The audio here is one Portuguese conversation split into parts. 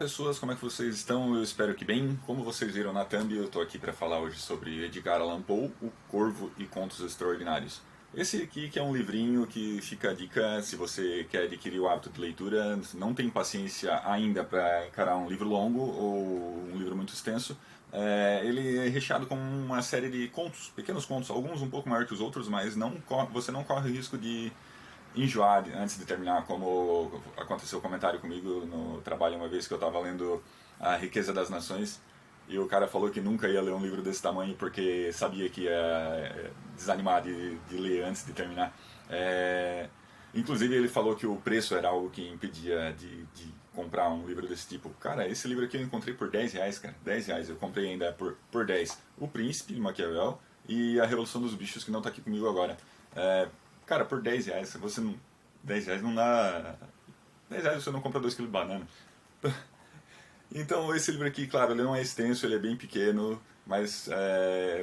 pessoas, como é que vocês estão? Eu espero que bem. Como vocês viram na thumb, eu estou aqui para falar hoje sobre Edgar Allan Poe, O Corvo e Contos Extraordinários. Esse aqui que é um livrinho que fica a dica se você quer adquirir o hábito de leitura, não tem paciência ainda para encarar um livro longo ou um livro muito extenso. Ele é recheado com uma série de contos, pequenos contos, alguns um pouco maiores que os outros, mas você não corre o risco de enjoar antes de terminar, como aconteceu o comentário comigo no trabalho uma vez que eu estava lendo A Riqueza das Nações e o cara falou que nunca ia ler um livro desse tamanho porque sabia que ia desanimar de ler antes de terminar. Inclusive ele falou que o preço era algo que impedia de comprar um livro desse tipo. Cara, esse livro aqui eu encontrei por R$ 10, cara, R$ 10, eu comprei ainda por 10. O Príncipe de Maquiavel e A Revolução dos Bichos, que não está aqui comigo agora. Cara, por R$ 10, você não. R$ 10 não dá. R$ 10 você não compra 2 kg de banana. Então esse livro aqui, claro, ele não é extenso, ele é bem pequeno, mas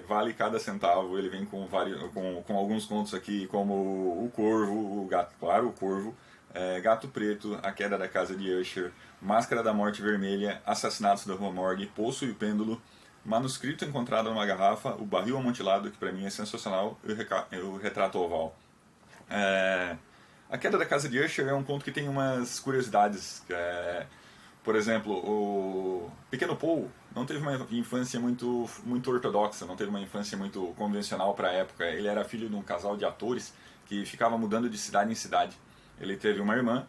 vale cada centavo. Ele vem com alguns contos aqui, como O Corvo, o Gato, claro, o Corvo, Gato Preto, A Queda da Casa de Usher, Máscara da Morte Vermelha, Assassinatos da Rua Morgue, Poço e Pêndulo, Manuscrito Encontrado numa Garrafa, O Barril Amontilado, que pra mim é sensacional, e o Retrato Oval. A Queda da Casa de Usher é um conto que tem umas curiosidades. Por exemplo, o Pequeno Paul não teve uma infância muito ortodoxa, não teve uma infância muito convencional para a época. Ele era filho de um casal de atores que ficava mudando de cidade em cidade. Ele teve uma irmã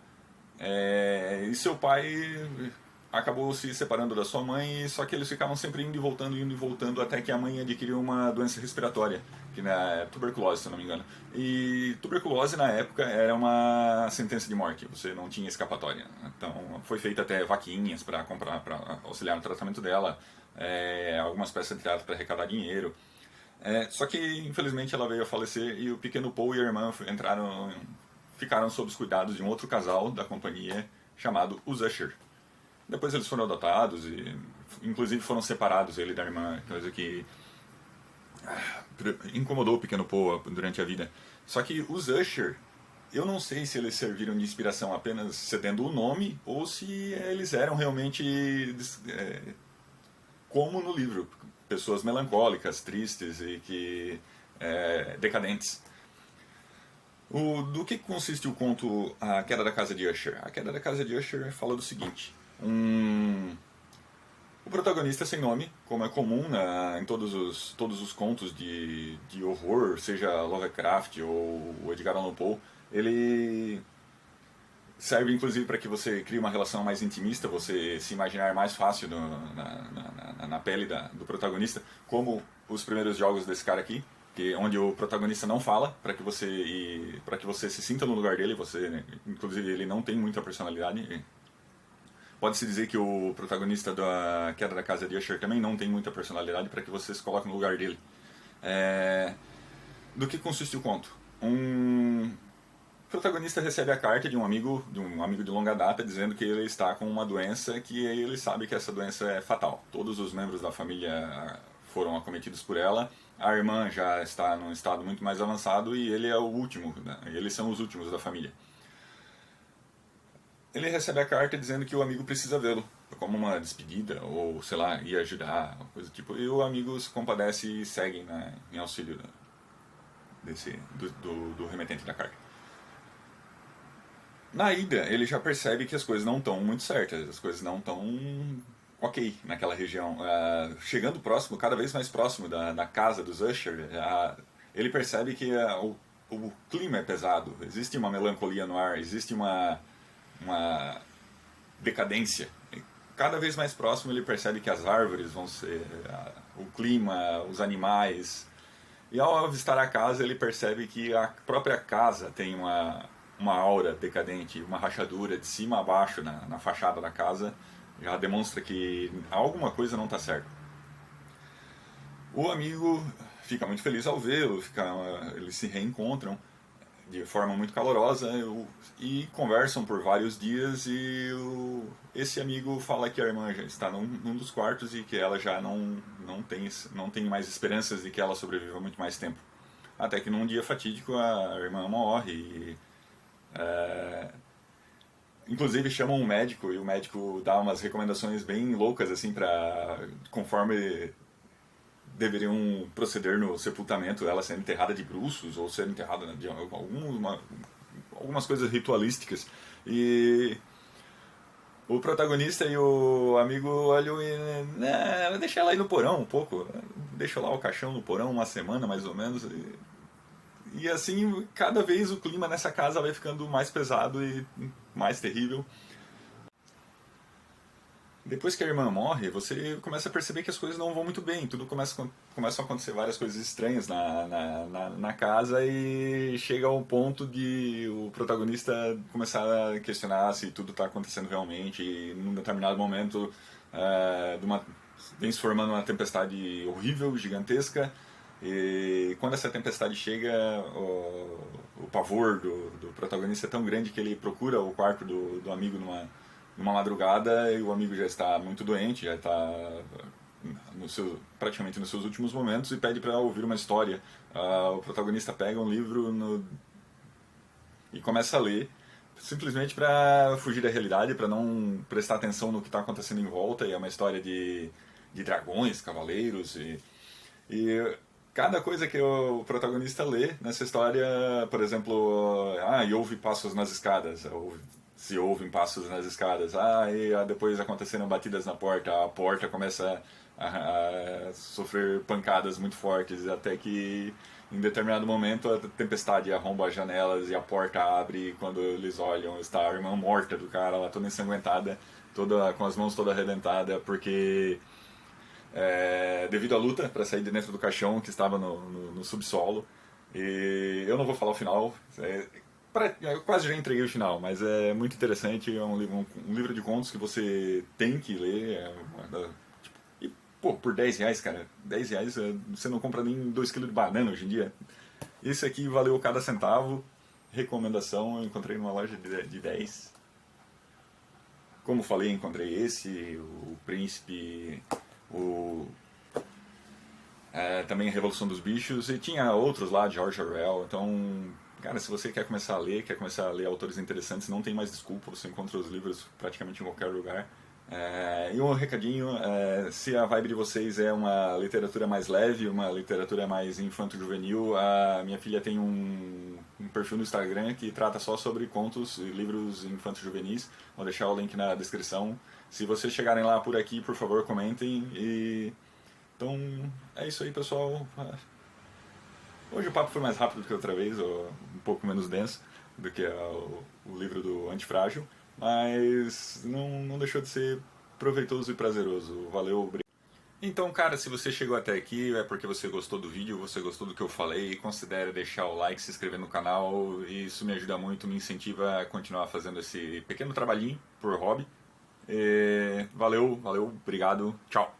e seu pai acabou se separando da sua mãe, só que eles ficavam sempre indo e voltando, até que a mãe adquiriu uma doença respiratória, que é tuberculose, se eu não me engano. E tuberculose na época era uma sentença de morte, você não tinha escapatória. Então foi feita até vaquinhas para comprar, para auxiliar no tratamento dela, algumas peças de teatro para arrecadar dinheiro. Só que infelizmente ela veio a falecer e o pequeno Paul e a irmã ficaram sob os cuidados de um outro casal da companhia chamado os Usher. Depois eles foram adotados e inclusive foram separados, ele da irmã, coisa que incomodou o pequeno Paul durante a vida. Só que os Usher, eu não sei se eles serviram de inspiração apenas cedendo o nome ou se eles eram realmente como no livro, pessoas melancólicas, tristes e decadentes. Do que consiste o conto A Queda da Casa de Usher? A Queda da Casa de Usher fala do seguinte: o protagonista sem nome, como é comum em todos os contos de horror, seja Lovecraft ou Edgar Allan Poe, ele serve inclusive para que você crie uma relação mais intimista, você se imaginar mais fácil na pele do protagonista, como os primeiros jogos desse cara aqui, onde o protagonista não fala, para que você se sinta no lugar dele. Inclusive ele não tem muita personalidade. Pode-se dizer que o protagonista da Queda da Casa de Usher também não tem muita personalidade, para que você se coloque no lugar dele. Do que consiste o conto? O protagonista recebe a carta de um amigo de longa data, dizendo que ele está com uma doença que ele sabe que essa doença é fatal. Todos os membros da família foram acometidos por ela, a irmã já está num estado muito mais avançado e ele é o último, né? Eles são os últimos da família. Ele recebe a carta dizendo que o amigo precisa vê-lo, como uma despedida, ou sei lá, ir ajudar, coisa do tipo. E o amigo se compadece e segue, né, em auxílio do remetente da carta. Na ida, ele já percebe que as coisas não estão muito certas, as coisas não estão ok naquela região. Chegando próximo, cada vez mais próximo da casa dos Usher, ele percebe que o clima é pesado, existe uma melancolia no ar, existe uma decadência. E cada vez mais próximo ele percebe que as árvores vão ser, o clima, os animais. E ao avistar a casa ele percebe que a própria casa tem uma aura decadente, uma rachadura de cima a baixo na fachada da casa, já demonstra que alguma coisa não está certa. O amigo fica muito feliz ao vê-lo, eles se reencontram de forma muito calorosa e conversam por vários dias, e esse amigo fala que a irmã já está num dos quartos e que ela já não tem mais esperanças de que ela sobreviva muito mais tempo. Até que num dia fatídico a irmã morre inclusive chamam um médico e o médico dá umas recomendações bem loucas assim para conforme deveriam proceder no sepultamento, ela sendo enterrada de bruços ou sendo enterrada de algumas coisas ritualísticas. E o protagonista e o amigo olham e deixa ela aí no porão um pouco, deixa lá o caixão no porão uma semana mais ou menos. E assim, cada vez o clima nessa casa vai ficando mais pesado e mais terrível. Depois que a irmã morre, você começa a perceber que as coisas não vão muito bem. Tudo começam a acontecer várias coisas estranhas na casa e chega ao ponto de o protagonista começar a questionar se tudo está acontecendo realmente. E num determinado momento, vem se formando uma tempestade horrível, gigantesca. E quando essa tempestade chega, o pavor do protagonista é tão grande que ele procura o quarto do amigo numa madrugada e o amigo já está muito doente, já está praticamente nos seus últimos momentos e pede para ouvir uma história. O protagonista pega um livro e começa a ler, simplesmente para fugir da realidade, para não prestar atenção no que está acontecendo em volta. E é uma história de dragões, cavaleiros e cada coisa que o protagonista lê nessa história, por exemplo, e ouve passos nas escadas, se ouvem passos nas escadas, e depois aconteceram batidas na porta, a porta começa a sofrer pancadas muito fortes, até que em determinado momento a tempestade arromba as janelas e a porta abre e quando eles olham está a irmã morta do cara, ela toda ensanguentada, com as mãos toda arrebentadas, porque devido à luta para sair de dentro do caixão que estava no subsolo. E eu não vou falar o final, eu quase já entreguei o final, mas é muito interessante, é um livro de contos que você tem que ler, e pô, por 10 reais, cara, 10 reais você não compra nem 2 kg de banana hoje em dia. Esse aqui valeu cada centavo, recomendação, eu encontrei numa loja de 10. Como falei, encontrei esse, o Príncipe, também a Revolução dos Bichos, e tinha outros lá, George Orwell, então... Cara, se você quer começar a ler autores interessantes, não tem mais desculpa, você encontra os livros praticamente em qualquer lugar. E um recadinho, se a vibe de vocês é uma literatura mais leve, uma literatura mais infanto-juvenil, a minha filha tem um perfil no Instagram que trata só sobre contos e livros infanto-juvenis, vou deixar o link na descrição. Se vocês chegarem lá por aqui, por favor, comentem. Então, é isso aí, pessoal. Hoje o papo foi mais rápido do que outra vez, ou um pouco menos denso do que o livro do Antifrágil, mas não deixou de ser proveitoso e prazeroso. Valeu, obrigado. Então, cara, se você chegou até aqui é porque você gostou do vídeo, você gostou do que eu falei, considere deixar o like, se inscrever no canal, isso me ajuda muito, me incentiva a continuar fazendo esse pequeno trabalhinho por hobby. Valeu, obrigado, tchau!